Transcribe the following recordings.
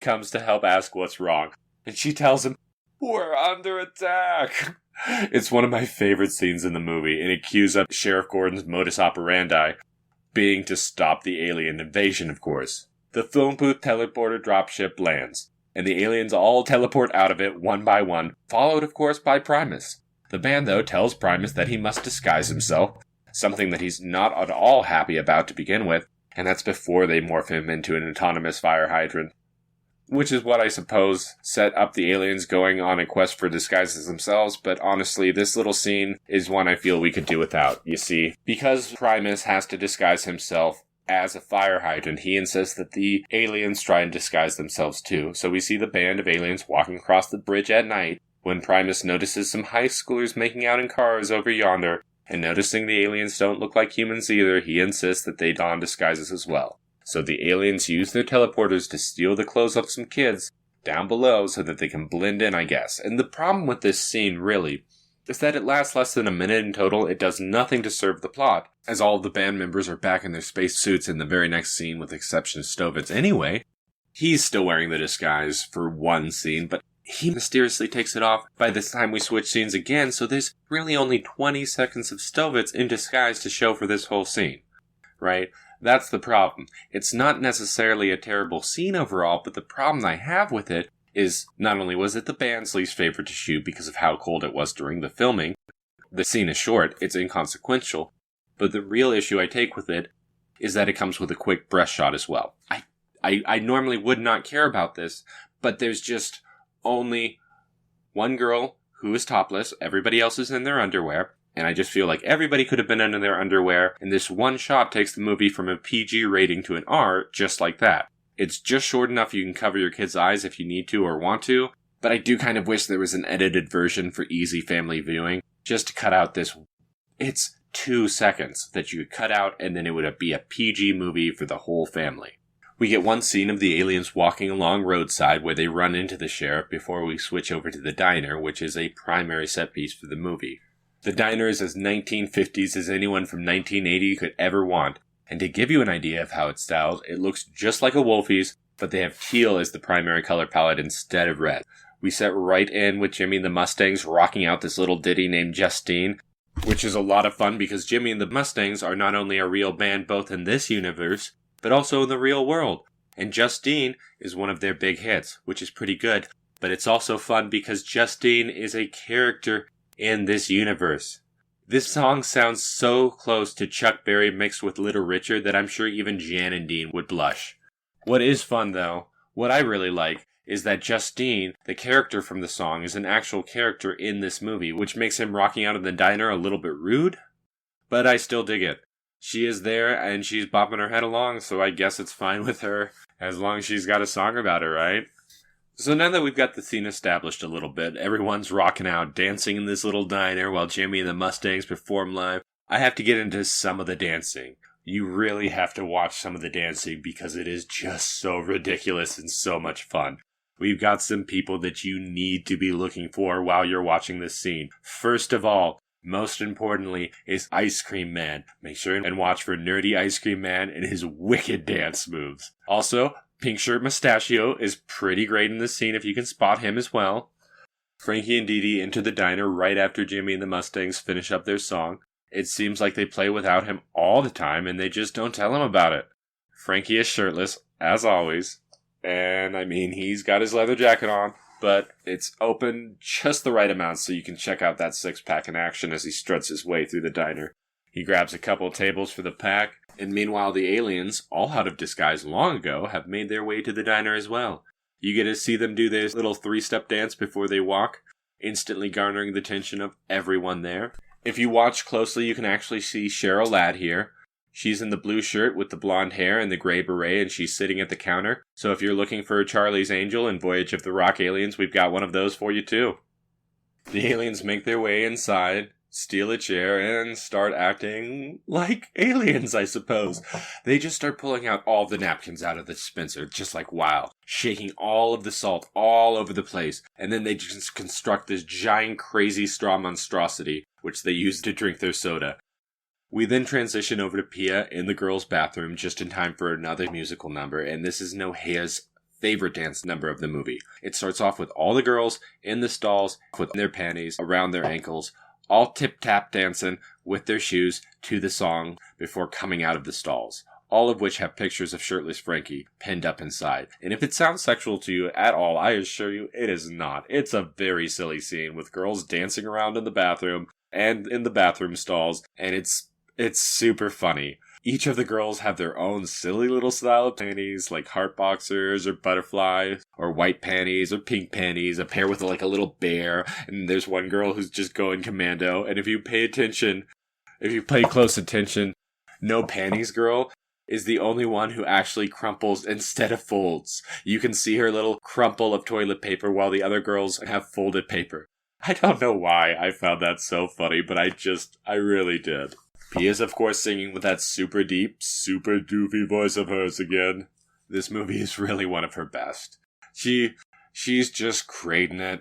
comes to help ask what's wrong. And she tells him, "We're under attack." It's one of my favorite scenes in the movie, and it cues up Sheriff Gordon's modus operandi, being to stop the alien invasion, of course. The phone booth teleporter dropship lands, and the aliens all teleport out of it one by one, followed, of course, by Primus. The band, though, tells Primus that he must disguise himself, something that he's not at all happy about to begin with, and that's before they morph him into an autonomous fire hydrant. Which is what I suppose set up the aliens going on a quest for disguises themselves, but honestly, this little scene is one I feel we could do without, you see. Because Primus has to disguise himself as a fire hydrant, he insists that the aliens try and disguise themselves too. So we see the band of aliens walking across the bridge at night, when Primus notices some high schoolers making out in cars over yonder, and noticing the aliens don't look like humans either, he insists that they don disguises as well. So the aliens use their teleporters to steal the clothes of some kids down below so that they can blend in, I guess. And the problem with this scene, really, is that it lasts less than a minute in total. It does nothing to serve the plot, as all of the band members are back in their space suits in the very next scene, with the exception of Stovitz. Anyway, he's still wearing the disguise for one scene, but he mysteriously takes it off by the time we switch scenes again, so there's really only 20 seconds of Stovitz in disguise to show for this whole scene, right? That's the problem. It's not necessarily a terrible scene overall, but the problem I have with it is not only was it the band's least favorite to shoot because of how cold it was during the filming, the scene is short, it's inconsequential, but the real issue I take with it is that it comes with a quick breast shot as well. I normally would not care about this, but there's just only one girl who is topless, everybody else is in their underwear, and I just feel like everybody could have been in their underwear, and this one shot takes the movie from a PG rating to an R just like that. It's just short enough you can cover your kids' eyes if you need to or want to, but I do kind of wish there was an edited version for easy family viewing, just to cut out this. It's 2 seconds that you could cut out, and then it would be a PG movie for the whole family. We get one scene of the aliens walking along roadside where they run into the sheriff before we switch over to the diner, which is a primary set piece for the movie. The diner is as 1950s as anyone from 1980 could ever want, and to give you an idea of how it's styled, it looks just like a Wolfie's, but they have teal as the primary color palette instead of red. We set right in with Jimmy and the Mustangs rocking out this little ditty named Justine, which is a lot of fun because Jimmy and the Mustangs are not only a real band both in this universe, but also in the real world. And Justine is one of their big hits, which is pretty good, but it's also fun because Justine is a character in this universe. This song sounds so close to Chuck Berry mixed with Little Richard that I'm sure even Jan and Dean would blush. What is fun though, what I really like, is that Justine, the character from the song, is an actual character in this movie, which makes him rocking out in the diner a little bit rude, but I still dig it. She is there and she's bopping her head along, so I guess it's fine with her as long as she's got a song about her, right? So now that we've got the scene established a little bit, everyone's rocking out, dancing in this little diner while Jimmy and the Mustangs perform live, I have to get into some of the dancing. You really have to watch some of the dancing because it is just so ridiculous and so much fun. We've got some people that you need to be looking for while you're watching this scene. First of all, most importantly, is Ice Cream Man. Make sure and watch for Nerdy Ice Cream Man and his wicked dance moves. Also, Pink Shirt Mustachio is pretty great in this scene if you can spot him as well. Frankie and Dee Dee enter the diner right after Jimmy and the Mustangs finish up their song. It seems like they play without him all the time and they just don't tell him about it. Frankie is shirtless, as always. And, I mean, he's got his leather jacket on, but it's open just the right amount so you can check out that six-pack in action as he struts his way through the diner. He grabs a couple tables for the pack, and meanwhile the aliens, all out of disguise long ago, have made their way to the diner as well. You get to see them do their little three-step dance before they walk, instantly garnering the attention of everyone there. If you watch closely, you can actually see Cheryl Ladd here. She's in the blue shirt with the blonde hair and the gray beret, and she's sitting at the counter. So if you're looking for a Charlie's Angel in Voyage of the Rock Aliens, we've got one of those for you too. The aliens make their way inside, steal a chair, and start acting like aliens, I suppose. They just start pulling out all the napkins out of the dispenser, just like wow, shaking all of the salt all over the place, and then they just construct this giant crazy straw monstrosity, which they use to drink their soda. We then transition over to Pia in the girls' bathroom just in time for another musical number, and this is Nohea's favorite dance number of the movie. It starts off with all the girls in the stalls with their panties around their ankles, all tip-tap dancing with their shoes to the song before coming out of the stalls. All of which have pictures of shirtless Frankie pinned up inside. And if it sounds sexual to you at all, I assure you it is not. It's a very silly scene with girls dancing around in the bathroom and in the bathroom stalls, and it's super funny. Each of the girls have their own silly little style of panties, like heart boxers or butterflies, or white panties or pink panties, a pair with like a little bear, and there's one girl who's just going commando, and if you pay close attention, No Panties Girl is the only one who actually crumples instead of folds. You can see her little crumple of toilet paper while the other girls have folded paper. I don't know why I found that so funny, but I really did. Pia's of course singing with that super deep, super doofy voice of hers again. This movie is really one of her best. She's just great in it.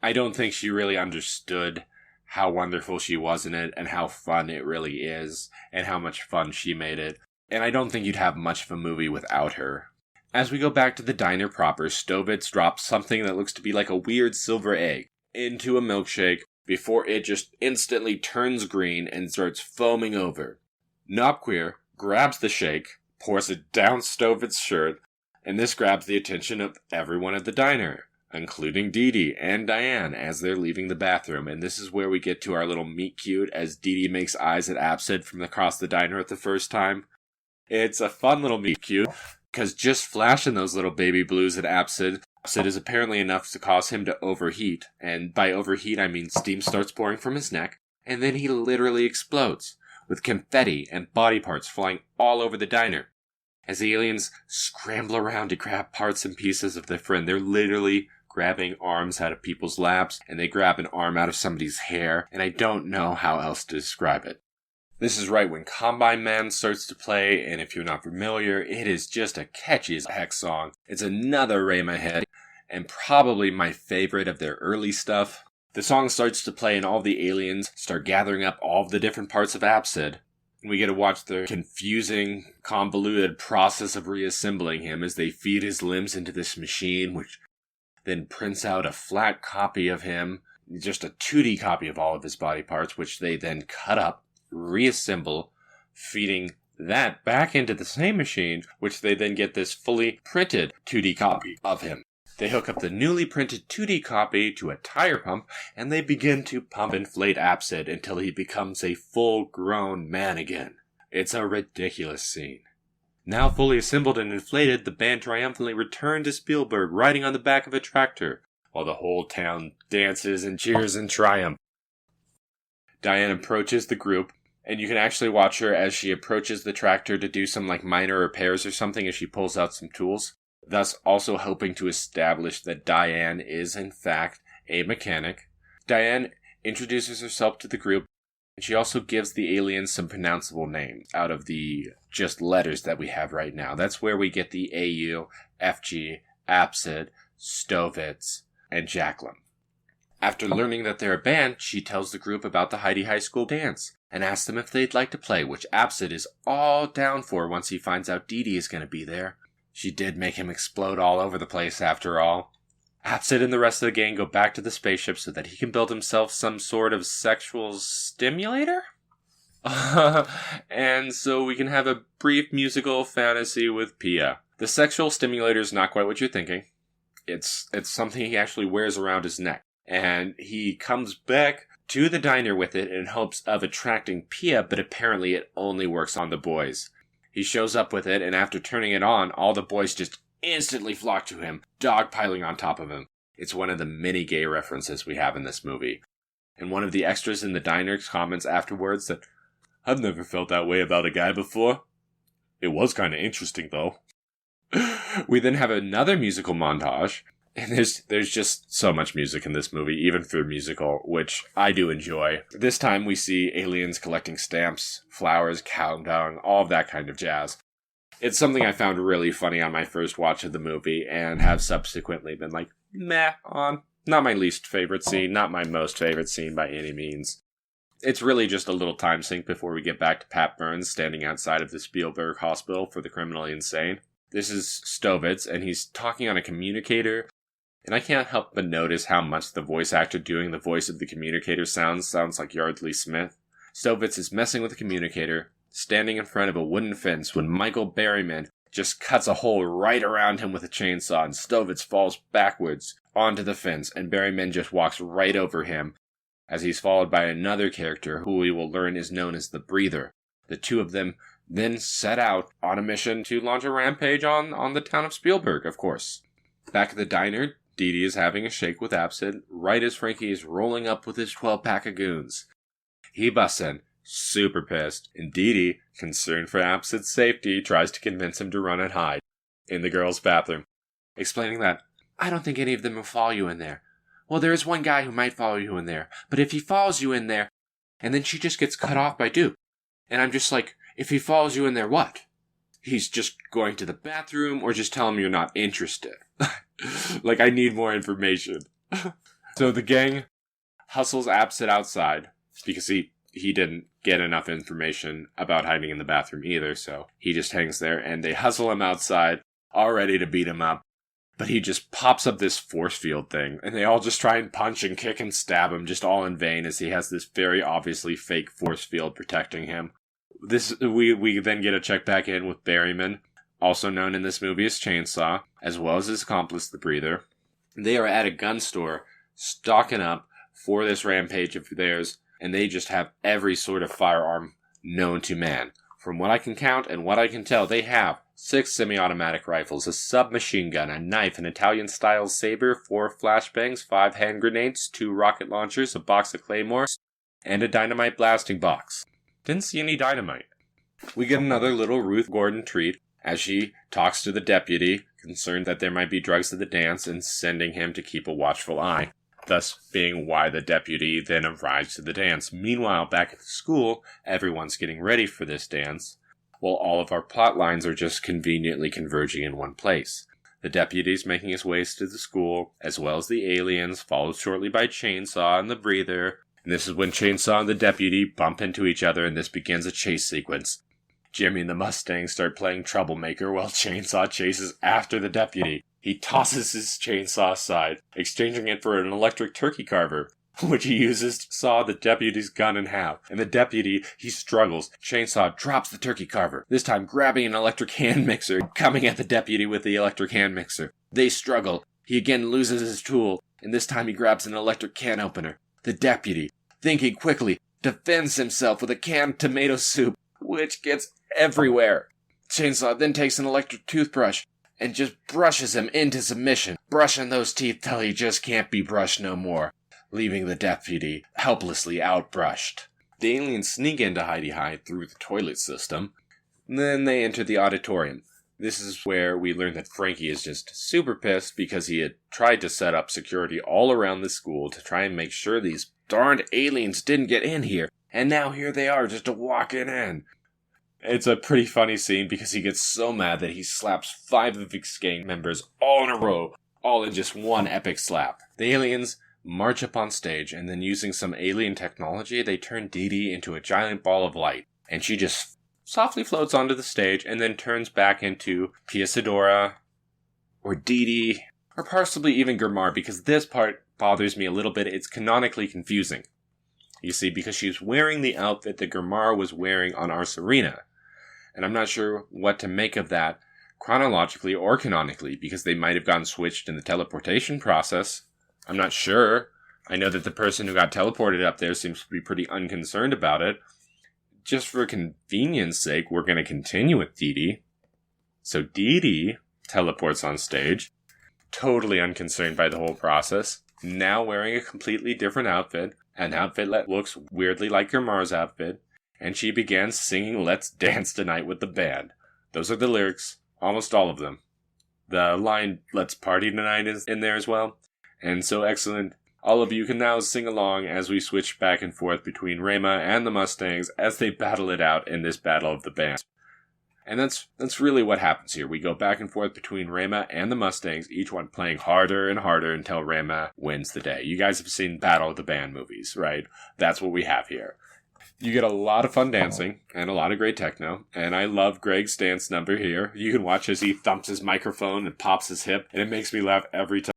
I don't think she really understood how wonderful she was in it and how fun it really is and how much fun she made it. And I don't think you'd have much of a movie without her. As we go back to the diner proper, Stovitz drops something that looks to be like a weird silver egg into a milkshake before it just instantly turns green and starts foaming over. Knobqueer grabs the shake, pours it down Stovitz's shirt, and this grabs the attention of everyone at the diner, including Dee Dee and Diane as they're leaving the bathroom. And this is where we get to our little meet cute as Dee Dee makes eyes at Absid from across the diner at the first time. It's a fun little meet cute, because just flashing those little baby blues at Absid is apparently enough to cause him to overheat. And by overheat, I mean steam starts pouring from his neck, and then he literally explodes, with confetti and body parts flying all over the diner. As the aliens scramble around to grab parts and pieces of their friend, they're literally grabbing arms out of people's laps, and they grab an arm out of somebody's hair, and I don't know how else to describe it. This is right when Combine Man starts to play, and if you're not familiar, it is just a catchy as heck song. It's another Rhema hit, and probably my favorite of their early stuff. The song starts to play and all the aliens start gathering up all of the different parts of Absid. We get to watch the confusing, convoluted process of reassembling him as they feed his limbs into this machine, which then prints out a flat copy of him, just a 2D copy of all of his body parts, which they then cut up, reassemble, feeding that back into the same machine, which they then get this fully printed 2D copy of him. They hook up the newly printed 2D copy to a tire pump, and they begin to pump inflate Absid until he becomes a full-grown man again. It's a ridiculous scene. Now fully assembled and inflated, the band triumphantly return to Spielberg riding on the back of a tractor, while the whole town dances and cheers in triumph. Diane approaches the group, and you can actually watch her as she approaches the tractor to do some minor repairs or something as she pulls out some tools, thus also helping to establish that Diane is in fact a mechanic. Diane introduces herself to the group, and she also gives the aliens some pronounceable names out of the just letters that we have right now. That's where we get the AU, FG, Absid, Stovitz, and Jacqueline. After learning that they're a band, she tells the group about the Heidi High School dance and asks them if they'd like to play, which Absid is all down for once he finds out Dee Dee is going to be there. She did make him explode all over the place after all. Absid and the rest of the gang go back to the spaceship so that he can build himself some sort of sexual stimulator? And so we can have a brief musical fantasy with Pia. The sexual stimulator is not quite what you're thinking. It's something he actually wears around his neck. And he comes back to the diner with it in hopes of attracting Pia, but apparently it only works on the boys. He shows up with it, and after turning it on, all the boys just instantly flock to him, dogpiling on top of him. It's one of the many gay references we have in this movie. And one of the extras in the diner comments afterwards that, "I've never felt that way about a guy before. It was kind of interesting, though." We then have another musical montage. And there's just so much music in this movie, even for a musical, which I do enjoy. This time we see aliens collecting stamps, flowers, countdown, all of that kind of jazz. It's something I found really funny on my first watch of the movie, and have subsequently been meh on. Not my least favorite scene, not my most favorite scene by any means. It's really just a little time sink before we get back to Pat Burns standing outside of the Spielberg Hospital for the criminally insane. This is Stovitz, and he's talking on a communicator. And I can't help but notice how much the voice actor doing the voice of the communicator sounds like Yardley Smith. Stovitz is messing with the communicator, standing in front of a wooden fence when Michael Berryman just cuts a hole right around him with a chainsaw, and Stovitz falls backwards onto the fence, and Berryman just walks right over him, as he's followed by another character who we will learn is known as the Breather. The two of them then set out on a mission to launch a rampage on the town of Spielberg, of course. Back at the diner, Dee Dee is having a shake with Absinthe, right as Frankie is rolling up with his 12-pack of goons. He busts in, super pissed, and Dee Dee, concerned for Absinthe's safety, tries to convince him to run and hide in the girls' bathroom, explaining that, I don't think any of them will follow you in there. Well, there is one guy who might follow you in there, but if he follows you in there, and then she just gets cut off by Duke. And I'm just like, if he follows you in there, what? He's just going to the bathroom, or just tell him you're not interested. Like, I need more information. So the gang hustles Absinthe outside, because he didn't get enough information about hiding in the bathroom either, so he just hangs there, and they hustle him outside, all ready to beat him up. But he just pops up this force field thing, and they all just try and punch and kick and stab him, just all in vain, as he has this very obviously fake force field protecting him. We then get a check back in with Berryman, also known in this movie as Chainsaw, as well as his accomplice, the Breather. They are at a gun store, stocking up for this rampage of theirs, and they just have every sort of firearm known to man. From what I can count and what I can tell, they have 6 semi-automatic rifles, a submachine gun, a knife, an Italian-style saber, 4 flashbangs, 5 hand grenades, 2 rocket launchers, a box of claymores, and a dynamite blasting box. Didn't see any dynamite. We get another little Ruth Gordon treat as she talks to the deputy, concerned that there might be drugs at the dance, and sending him to keep a watchful eye, thus being why the deputy then arrives to the dance. Meanwhile, back at the school, everyone's getting ready for this dance, while all of our plot lines are just conveniently converging in one place. The deputy's making his way to the school, as well as the aliens, followed shortly by Chainsaw and the Breather. And this is when Chainsaw and the deputy bump into each other, and this begins a chase sequence. Jimmy and the Mustang start playing troublemaker while Chainsaw chases after the deputy. He tosses his chainsaw aside, exchanging it for an electric turkey carver, which he uses to saw the deputy's gun in half. And the deputy, he struggles. Chainsaw drops the turkey carver, this time grabbing an electric hand mixer, coming at the deputy with the electric hand mixer. They struggle. He again loses his tool, and this time he grabs an electric can opener. The deputy, thinking quickly, defends himself with a canned tomato soup, which gets everywhere. Chainsaw then takes an electric toothbrush and just brushes him into submission, brushing those teeth till he just can't be brushed no more, leaving the deputy helplessly outbrushed. The aliens sneak into Hidey through the toilet system. Then they enter the auditorium. This is where we learn that Frankie is just super pissed because he had tried to set up security all around the school to try and make sure these darned aliens didn't get in here, and now here they are just walking in. It's a pretty funny scene because he gets so mad that he slaps 5 of his gang members all in a row, all in just one epic slap. The aliens march up on stage, and then using some alien technology, they turn Dee Dee into a giant ball of light, and she just softly floats onto the stage and then turns back into Pia Sedora, or Dee Dee, or possibly even Gurmar, because this part bothers me a little bit. It's canonically confusing. You see, because she's wearing the outfit that Gurmar was wearing on our Serena, and I'm not sure what to make of that chronologically or canonically, because they might have gotten switched in the teleportation process. I'm not sure. I know that the person who got teleported up there seems to be pretty unconcerned about it. Just for convenience sake, we're going to continue with Dee Dee. So Dee Dee teleports on stage, totally unconcerned by the whole process, now wearing a completely different outfit, an outfit that looks weirdly like Gurmar's outfit, and she begins singing Let's Dance Tonight with the band. Those are the lyrics, almost all of them. The line Let's Party Tonight is in there as well, and so excellent. All of you can now sing along as we switch back and forth between Rhema and the Mustangs as they battle it out in this battle of the bands. And that's really what happens here. We go back and forth between Rhema and the Mustangs, each one playing harder and harder until Rhema wins the day. You guys have seen Battle of the Band movies, right? That's what we have here. You get a lot of fun dancing and a lot of great techno. And I love Greg's dance number here. You can watch as he thumps his microphone and pops his hip. And it makes me laugh every time.